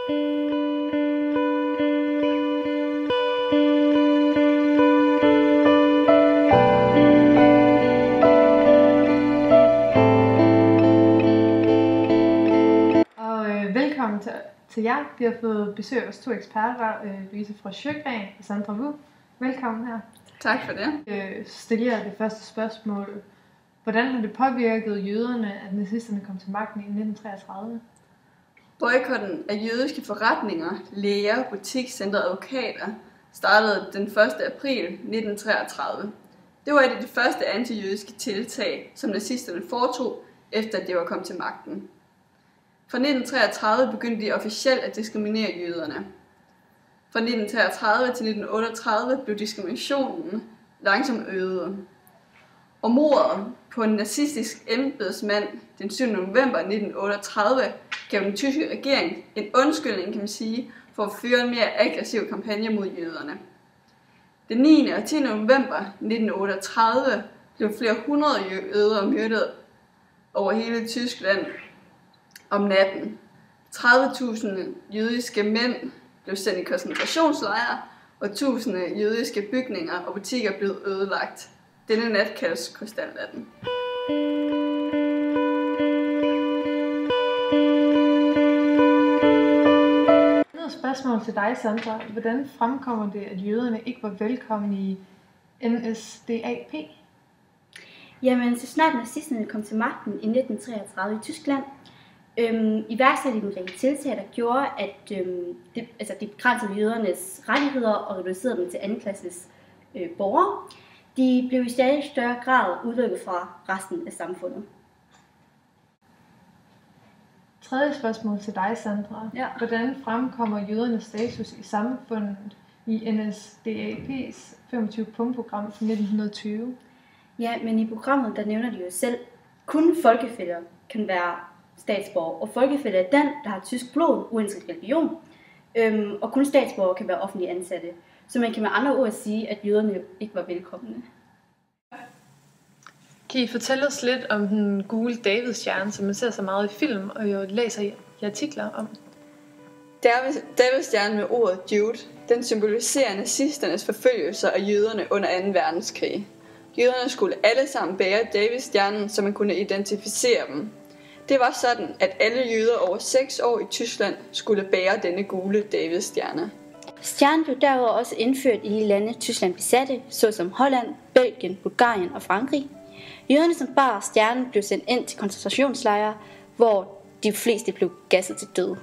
Velkommen til jer. Vi har fået besøg af os 2 eksperter, Louise fra Sjögren og Sandra Wu. Velkommen her. Tak for det. Stiller jeg det første spørgsmål. Hvordan har det påvirket jøderne, at nazisterne kom til magten i 1933? Boykotten af jødiske forretninger, læger, butikscentre og advokater startede den 1. april 1933. Det var et af de første antijødiske tiltag, som nazisterne foretog, efter at de var kommet til magten. Fra 1933 begyndte de officielt at diskriminere jøderne. Fra 1933 til 1938 blev diskriminationen langsomt øget. Og mordet på en nazistisk embedsmand den 7. november 1938 gav den tyske regering en undskyldning, kan man sige, for at føre en mere aggressiv kampagne mod jøderne. Den 9. og 10. november 1938 blev flere hundrede jøder myrdet over hele Tyskland om natten. 30.000 jødiske mænd blev sendt i koncentrationslejre, og tusinde jødiske bygninger og butikker blev ødelagt. Denne nat kaldes krystalnatten. Et spørgsmål til dig, Sandra. Hvordan fremkommer det, at jøderne ikke var velkomne i NSDAP? Jamen, så snart nazisterne kom til magten i 1933 i Tyskland, iværksatte de en række tiltag, der gjorde, at de begrænsede jødernes rettigheder og reducerede dem til andenklasses borgere. De blev i stadig større grad udelukket fra resten af samfundet. Tredje spørgsmål til dig, Sandra. Ja. Hvordan fremkommer jødernes status i samfundet i NSDAP's 25-punktprogram fra 1920? Ja, men i programmet, der nævner de jo selv, kun folkefæller kan være statsborger, og folkefæller er den, der har tysk blod, uanset religion, og kun statsborger kan være offentlige ansatte. Så man kan med andre ord sige, at jøderne ikke var velkomne. Kan I fortælle os lidt om den gule Davidstjerne, som man ser så meget i film og jo læser i artikler om? Davidstjernen med ordet Jude, den symboliserer nazisternes forfølgelser af jøderne under 2. verdenskrig. Jøderne skulle alle sammen bære Davidstjernen, så man kunne identificere dem. Det var sådan, at alle jøder over 6 år i Tyskland skulle bære denne gule Davidstjerne. Stjernen blev derudover også indført i de lande, Tyskland besatte, såsom Holland, Belgien, Bulgarien og Frankrig. Jøderne, som bar stjernen, blev sendt ind til koncentrationslejre, hvor de fleste blev gasset til døde.